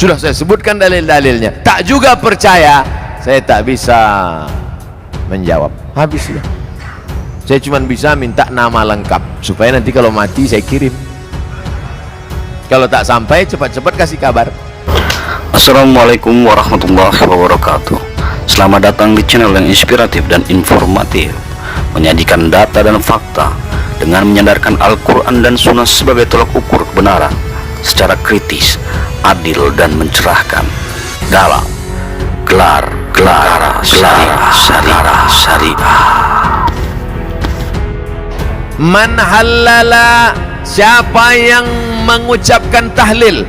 Sudah saya sebutkan dalil-dalilnya, tak juga percaya, saya tak bisa menjawab. Habis sudah. Saya cuma bisa minta nama lengkap supaya nanti kalau mati saya kirim. Kalau tak sampai, cepat-cepat kasih kabar. Assalamualaikum warahmatullahi wabarakatuh. Selamat datang di channel yang inspiratif dan informatif, menyajikan data dan fakta dengan menyandarkan Al-Quran dan Sunnah sebagai tolak ukur kebenaran secara kritis, adil dan mencerahkan dalam gelar syariah. Man halala, siapa yang mengucapkan tahlil,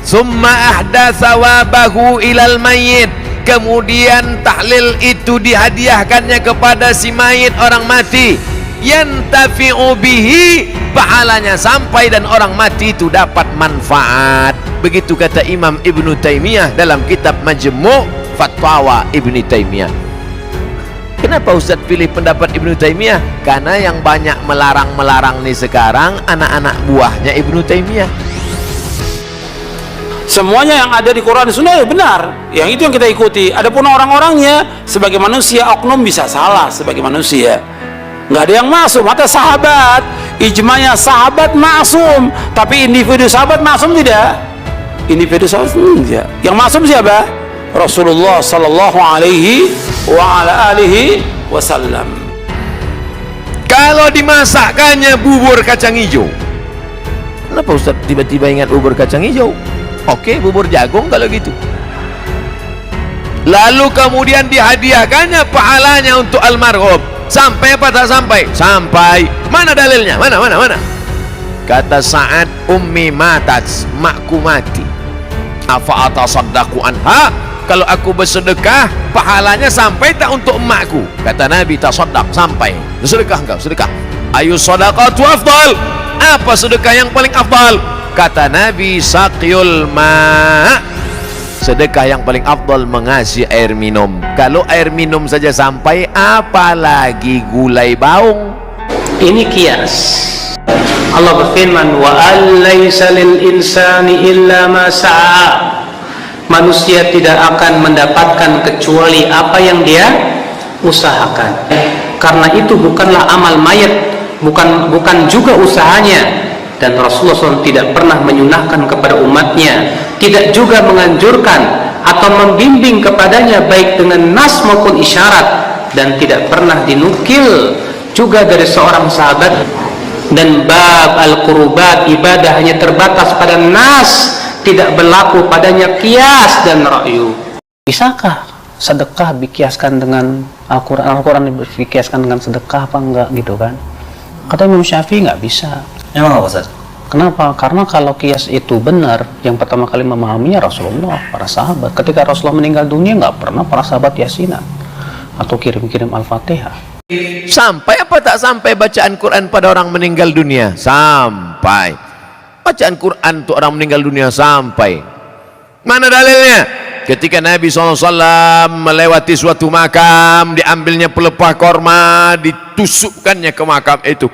summa ahdatsa wabahu ilal mayyit, kemudian tahlil itu dihadiahkannya kepada si mayit, orang mati, yantafi'u bihi, pahalanya sampai dan orang mati itu dapat manfaat. Begitu kata Imam Ibnu Taimiyah dalam kitab Majmu' Fatwa Ibnu Taimiyah. Kenapa Ustaz pilih pendapat Ibnu Taimiyah? Karena yang banyak melarang-melarang nih sekarang anak-anak buahnya Ibnu Taimiyah. Semuanya yang ada di Quran Sunnah benar, yang itu yang kita ikuti. Adapun orang-orangnya sebagai manusia, oknum bisa salah sebagai manusia. Nggak ada yang maksum. Mata sahabat, ijma'nya sahabat maksum, tapi individu sahabat maksum tidak. Individu sahabat tidak. Yang maksum siapa? Rasulullah sallallahu alaihi wa ala alihi wasallam. Kalau dimasakkannya bubur kacang hijau, kenapa Ustaz tiba-tiba ingat bubur kacang hijau? Oke, bubur jagung kalau gitu. Lalu kemudian dihadiahkannya pahalanya untuk almarhum. Sampai apa tak sampai? Sampai. Mana dalilnya? Mana? Kata Sa'ad, ummi matat, makku mati. Afa atasaddaqu anha, kalau aku bersedekah pahalanya sampai tak untuk emakku? Kata Nabi, tasaddaq, sampai. Sedekah engkau, sedekah. Ayu sadaqatu afdal, apa sedekah yang paling afdal? Kata Nabi, saqyul ma', sedekah yang paling afdal mengasih air minum. Kalau air minum saja sampai, apalagi gulai baung. Ini kias. Allah berfirman, wa allaysa lil insani illa ma sa'a. Manusia tidak akan mendapatkan kecuali apa yang dia usahakan. Karena itu bukanlah amal mayat, bukan juga usahanya. Dan Rasulullah SAW tidak pernah menyunahkan kepada umatnya, tidak juga menganjurkan atau membimbing kepadanya baik dengan nas maupun isyarat, dan tidak pernah dinukil juga dari seorang sahabat. Dan bab al-qurubat, ibadah hanya terbatas pada nas, tidak berlaku padanya kias dan ra'yu. Bisakah sedekah dikiaskan dengan Al-Quran? Al-Quran dikiaskan dengan sedekah apa enggak gitu kan? Kata Imam Syafi'i nggak bisa. Emang apa, Ustaz? Kenapa? Karena kalau kias itu benar, yang pertama kali memahaminya Rasulullah, para sahabat. Ketika Rasulullah meninggal dunia, nggak pernah para sahabat yasinan atau kirim-kirim Al-Fatihah. Sampai apa tak sampai bacaan Quran pada orang meninggal dunia? Sampai. Bacaan Quran untuk orang meninggal dunia sampai. Mana dalilnya? Ketika Nabi SAW melewati suatu makam, diambilnya pelepah korma, ditusukkannya ke makam itu.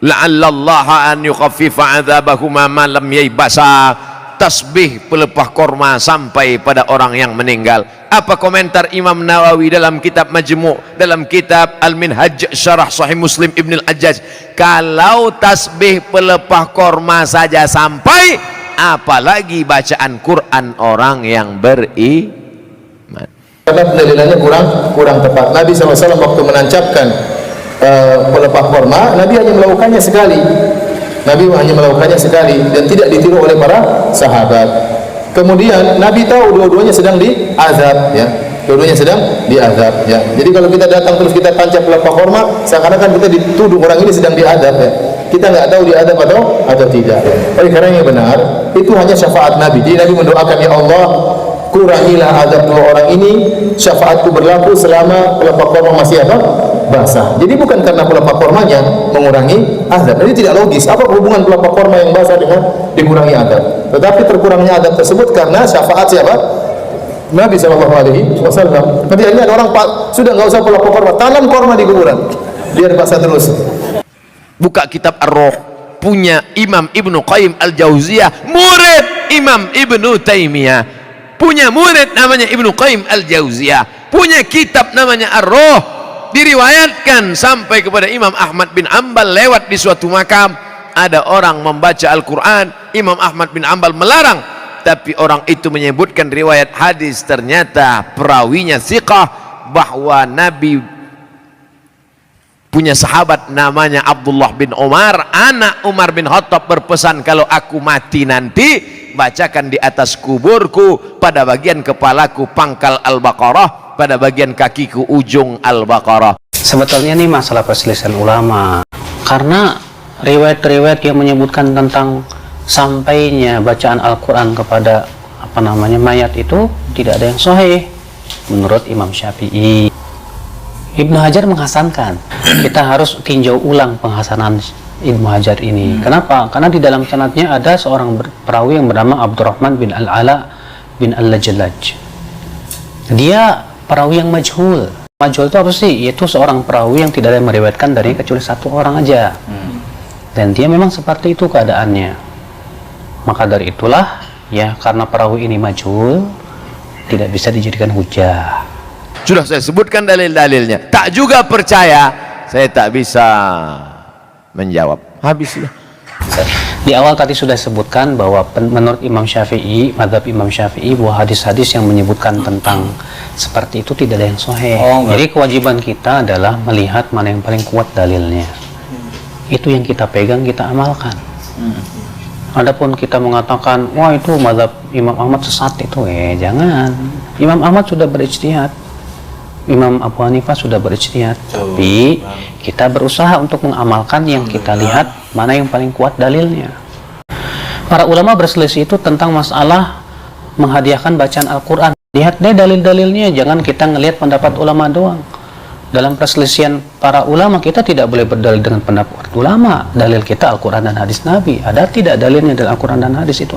La'allallaha an yukhaffifa 'adzabahuma ma lam yaybasa. Tasbih pelepah korma sampai pada orang yang meninggal. Apa komentar Imam Nawawi dalam kitab Majmu', dalam kitab Al-Minhaj Syarah Sahih Muslim Ibn Al-Ajjaj? Kalau tasbih pelepah korma saja sampai, apalagi bacaan Quran orang yang beriman. Karena pendalilannya kurang tepat. Nabi SAW waktu menancapkan pelepah korma, Nabi hanya melakukannya sekali. Dan tidak ditiru oleh para sahabat. Kemudian Nabi tahu dua-duanya sedang diazab, ya. Jadi kalau kita datang terus kita tancap pelepah korma, seakan-akan kita dituduh orang ini sedang diazab, ya. Kita nggak tahu diazab atau tidak. Oleh karena yang benar, itu hanya syafaat Nabi. Jadi Nabi mendoakan, ya Allah, kurangilah azab dua orang ini, syafaatku berlaku selama pelepah korma masih basah. Jadi bukan karena pelepah kormanya mengurangi azab. Jadi tidak logis. Apa hubungan pelepah korma yang basah dengan dikurangi azab? Tetapi terkurangnya azab tersebut karena syafaat siapa? Nabi SAW. Nanti ini ada orang sudah nggak usah pelepah korma, tanam korma di kuburan, biar basah terus. Buka kitab Ar-Ruh, punya Imam Ibnu Qayyim Al-Jauziyah, murid Imam Ibnu Taimiyah. punya murid namanya Ibnu Qayyim Al-Jauziyah, punya kitab namanya Ar-Ruh. Diriwayatkan sampai kepada Imam Ahmad bin Ambal lewat di suatu makam, ada orang membaca Al-Quran, Imam Ahmad bin Ambal melarang, tapi orang itu menyebutkan riwayat hadis, ternyata perawinya thiqah, bahwa Nabi punya sahabat namanya Abdullah bin Umar, anak Umar bin Khattab, berpesan, kalau aku mati nanti bacakan di atas kuburku pada bagian kepalaku pangkal Al-Baqarah, pada bagian kakiku ujung Al-Baqarah. Sebetulnya ini masalah perselisihan ulama, karena riwayat-riwayat yang menyebutkan tentang sampainya bacaan Al-Quran kepada mayat itu tidak ada yang sahih menurut Imam Syafi'i. Ibnu Hajar menghasankan. Kita harus tinjau ulang penghasanan Ibnu Hajar ini. Kenapa? Karena di dalam sanadnya ada seorang perawi yang bernama Abdurrahman bin Al-Ala bin Al-Lajlaj. Dia perawi yang majhul. Majhul itu apa sih? Yaitu seorang perawi yang tidak ada yang meriwayatkan dari kecuali satu orang aja. Dan dia memang seperti itu keadaannya. Maka dari itulah, ya, karena perawi ini majhul, tidak bisa dijadikan hujah. Sudah saya sebutkan dalil-dalilnya, tak juga percaya, saya tak bisa menjawab. Habislah. Di awal tadi sudah sebutkan bahwa menurut Imam Syafi'i, mazhab Imam Syafi'i, bahwa hadis-hadis yang menyebutkan tentang seperti itu tidak ada yang sahih. Jadi kewajiban kita adalah melihat mana yang paling kuat dalilnya. Itu yang kita pegang, kita amalkan. Adapun kita mengatakan, wah itu mazhab Imam Ahmad sesat, itu jangan. Imam Ahmad sudah berijtihad, Imam Abu Hanifah sudah berijtihad, tapi kita berusaha untuk mengamalkan yang kita lihat mana yang paling kuat dalilnya. Para ulama berselisih itu tentang masalah menghadiahkan bacaan Al-Quran. Lihat deh dalil-dalilnya, jangan kita ngelihat pendapat ulama doang. Dalam perselisihan para ulama, kita tidak boleh berdalil dengan pendapat ulama. Dalil kita Al-Quran dan hadis Nabi. Ada tidak dalilnya dalam Al-Quran dan hadis itu?